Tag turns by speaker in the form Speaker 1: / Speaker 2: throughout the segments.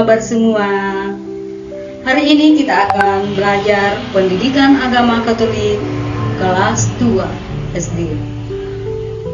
Speaker 1: kabar semua? Hari ini kita akan belajar pendidikan agama Katolik kelas 2 SD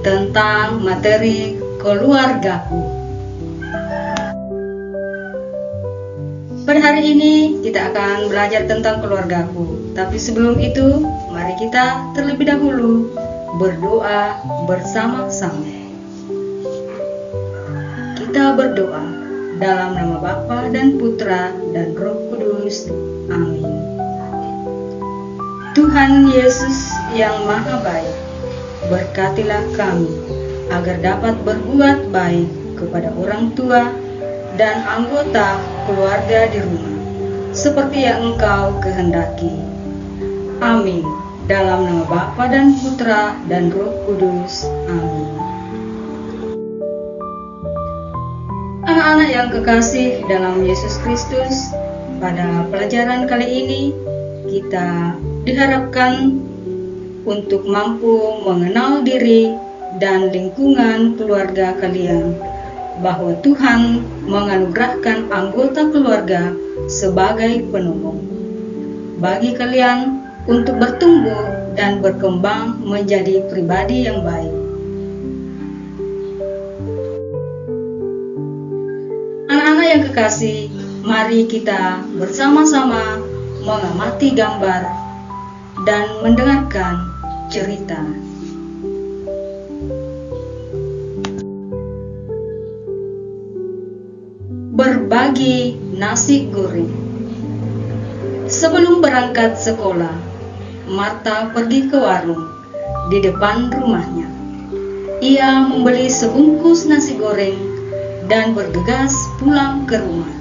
Speaker 1: tentang materi keluargaku. Pada hari ini kita akan belajar tentang keluargaku. Tapi sebelum itu, mari kita terlebih dahulu berdoa bersama-sama. Kita berdoa dalam nama Bapa dan Putra dan Roh Kudus. Amin. Tuhan Yesus yang Maha Baik, berkatilah kami agar dapat berbuat baik kepada orang tua dan anggota keluarga di rumah, seperti yang Engkau kehendaki. Amin. Dalam nama Bapa dan Putra dan Roh Kudus. Amin. Anak-anak yang kekasih dalam Yesus Kristus, pada pelajaran kali ini kita diharapkan untuk mampu mengenal diri dan lingkungan keluarga kalian, bahwa Tuhan menganugerahkan anggota keluarga sebagai penolong bagi kalian untuk bertumbuh dan berkembang menjadi pribadi yang baik. Anak-anak yang kekasih, mari kita bersama-sama mengamati gambar dan mendengarkan cerita. Berbagi nasi goreng. Sebelum berangkat sekolah, Marta pergi ke warung di depan rumahnya. Ia membeli sebungkus nasi goreng dan bergegas pulang ke rumah.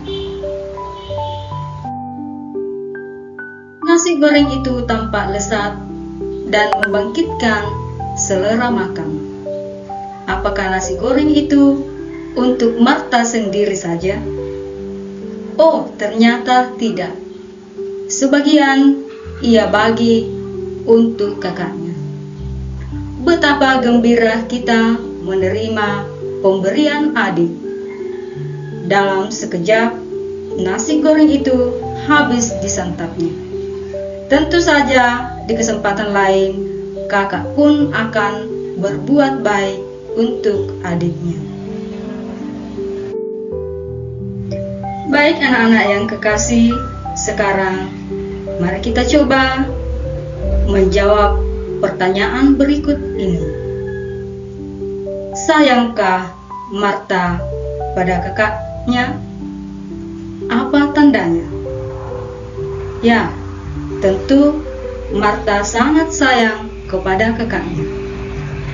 Speaker 1: Nasi goreng itu tampak lezat dan membangkitkan selera makan. Apakah nasi goreng itu untuk Marta sendiri saja? Oh, ternyata tidak. Sebagian ia bagi untuk kakaknya. Betapa gembira kita menerima pemberian adik. Dalam sekejap, nasi goreng itu habis disantapnya. Tentu saja di kesempatan lain, kakak pun akan berbuat baik untuk adiknya. Baik anak-anak yang kekasih, sekarang mari kita coba menjawab pertanyaan berikut ini. Sayangkah Marta pada kakaknya? Apa tandanya? Ya, tentu Marta sangat sayang kepada kakaknya.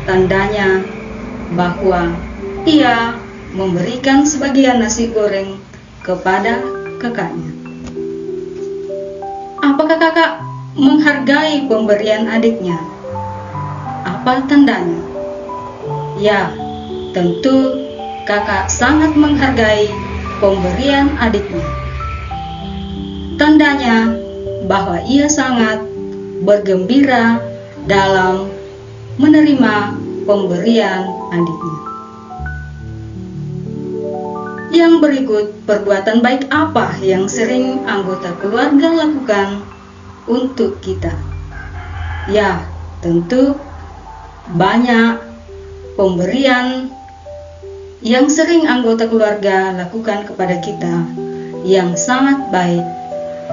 Speaker 1: Tandanya bahwa ia memberikan sebagian nasi goreng kepada kakaknya. Apakah kakak menghargai pemberian adiknya? Apa tandanya? Ya, tentu kakak sangat menghargai pemberian adiknya. Tandanya bahwa ia sangat bergembira dalam menerima pemberian adiknya. Yang berikut, perbuatan baik apa yang sering anggota keluarga lakukan untuk kita? Ya, tentu banyak pemberian yang sering anggota keluarga lakukan kepada kita yang sangat baik,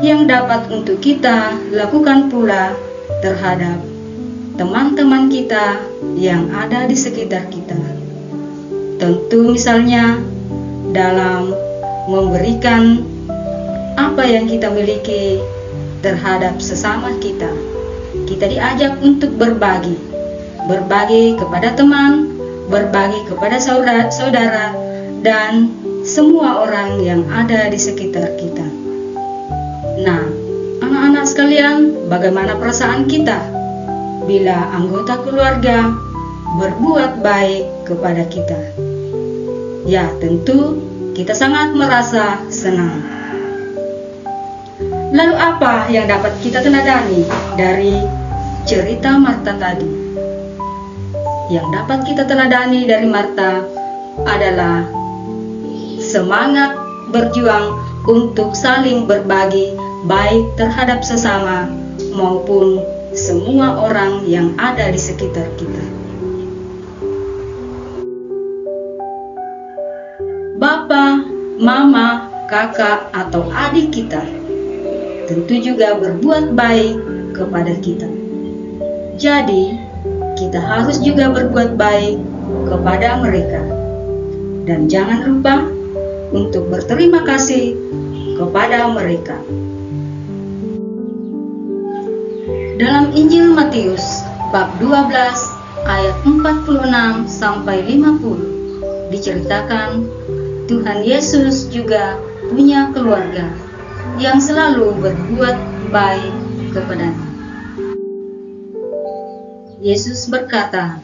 Speaker 1: yang dapat untuk kita lakukan pula terhadap teman-teman kita yang ada di sekitar kita. Tentu misalnya dalam memberikan apa yang kita miliki terhadap sesama kita. Kita diajak untuk berbagi kepada teman, berbagi kepada saudara, dan semua orang yang ada di sekitar kita. Nah, anak-anak sekalian, bagaimana perasaan kita bila anggota keluarga berbuat baik kepada kita? Ya, tentu kita sangat merasa senang. Lalu apa yang dapat kita teladani dari cerita Marta tadi? Yang dapat kita teladani dari Marta adalah semangat berjuang untuk saling berbagi baik terhadap sesama maupun semua orang yang ada di sekitar kita. Bapa, mama, kakak, atau adik kita tentu juga berbuat baik kepada kita. Jadi, kita harus juga berbuat baik kepada mereka. Dan jangan lupa untuk berterima kasih kepada mereka. Dalam Injil Matius bab 12 ayat 46 sampai 50 diceritakan Tuhan Yesus juga punya keluarga yang selalu berbuat baik kepadanya. Yesus berkata,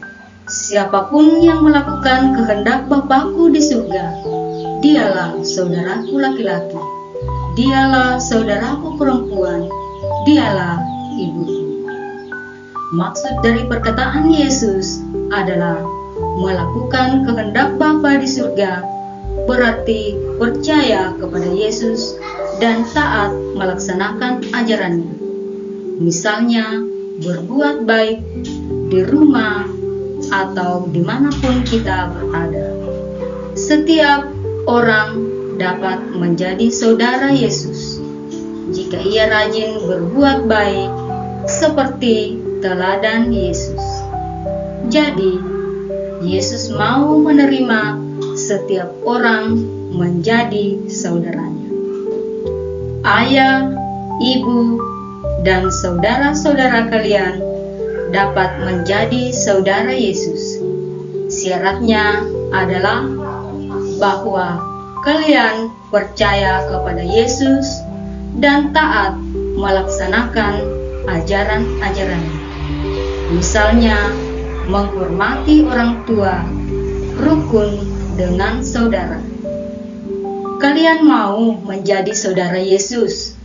Speaker 1: "Siapapun yang melakukan kehendak Bapa-Ku di surga, dialah saudaraku laki-laki, dialah saudaraku perempuan, dialah ibuku." Maksud dari perkataan Yesus adalah melakukan kehendak Bapa di surga, berarti percaya kepada Yesus dan taat melaksanakan ajarannya. Misalnya, berbuat baik di rumah atau dimanapun kita berada. Setiap orang dapat menjadi saudara Yesus jika ia rajin berbuat baik seperti teladan Yesus. Jadi, Yesus mau menerima setiap orang menjadi saudaranya. Ayah, ibu, dan saudara-saudara kalian dapat menjadi saudara Yesus. Syaratnya adalah bahwa kalian percaya kepada Yesus dan taat melaksanakan ajaran-ajarannya. Misalnya, menghormati orang tua, rukun dengan saudara. Kalian mau menjadi saudara Yesus.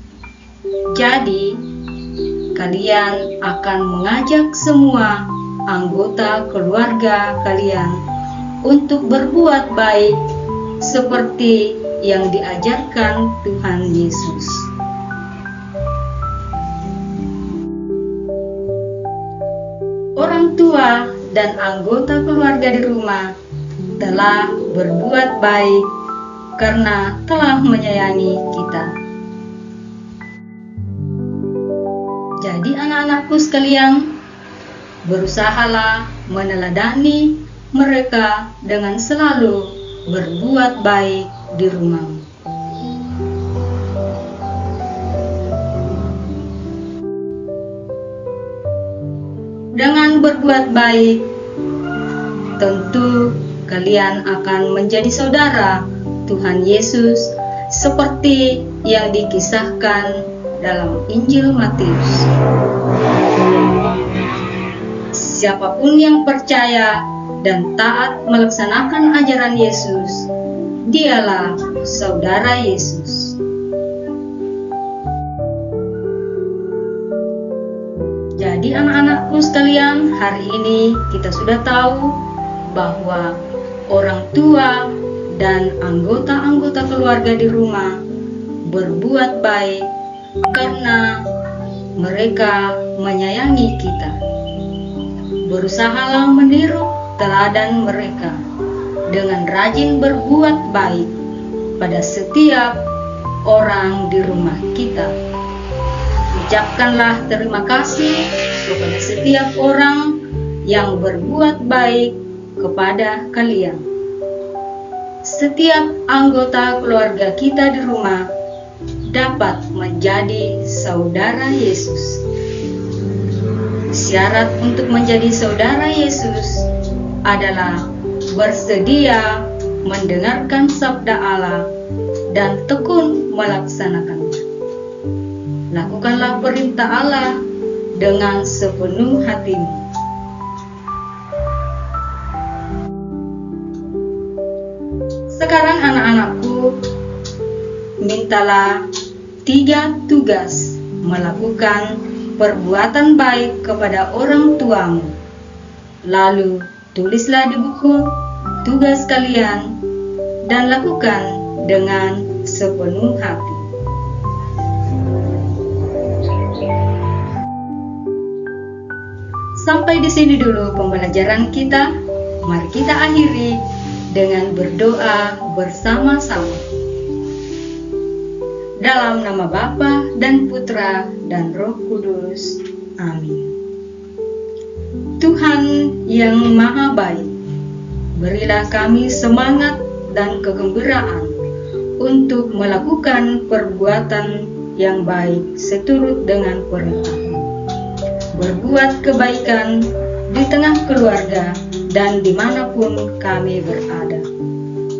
Speaker 1: Jadi, kalian akan mengajak semua anggota keluarga kalian untuk berbuat baik seperti yang diajarkan Tuhan Yesus. Orang tua dan anggota keluarga di rumah telah berbuat baik karena telah menyayangi kita. Jadi anak-anakku sekalian, berusahalah meneladani mereka dengan selalu berbuat baik di rumah. Dengan berbuat baik, tentu kalian akan menjadi saudara Tuhan Yesus seperti yang dikisahkan dalam Injil Matius. Siapapun yang percaya dan taat melaksanakan ajaran Yesus, dialah saudara Yesus. Jadi anak-anakku sekalian, hari ini kita sudah tahu bahwa orang tua dan anggota-anggota keluarga di rumah berbuat baik karena mereka menyayangi kita. Berusahalah meniru teladan mereka dengan rajin berbuat baik pada setiap orang di rumah kita. Ucapkanlah terima kasih kepada setiap orang yang berbuat baik kepada kalian. Setiap anggota keluarga kita di rumah dapat menjadi saudara Yesus. Syarat untuk menjadi saudara Yesus adalah bersedia mendengarkan sabda Allah dan tekun melaksanakannya. Lakukanlah perintah Allah dengan sepenuh hatimu. Sekarang anak-anakku, mintalah 3 tugas melakukan perbuatan baik kepada orang tuamu. Lalu tulislah di buku tugas kalian dan lakukan dengan sepenuh hati. Sampai di sini dulu pembelajaran kita. Mari kita akhiri dengan berdoa bersama-sama. Dalam nama Bapa dan Putra dan Roh Kudus. Amin. Tuhan yang Maha Baik, berilah kami semangat dan kegembiraan untuk melakukan perbuatan yang baik seturut dengan perintah-Mu. Berbuat kebaikan di tengah keluarga dan dimanapun kami berada.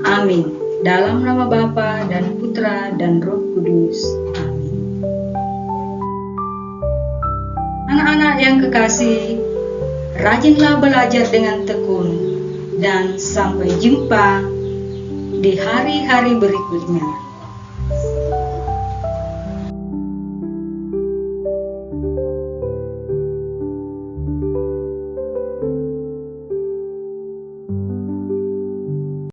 Speaker 1: Amin. Dalam nama Bapa dan Putra dan Roh Kudus. Amin. Anak-anak yang kekasih, rajinlah belajar dengan tekun dan sampai jumpa di hari-hari berikutnya.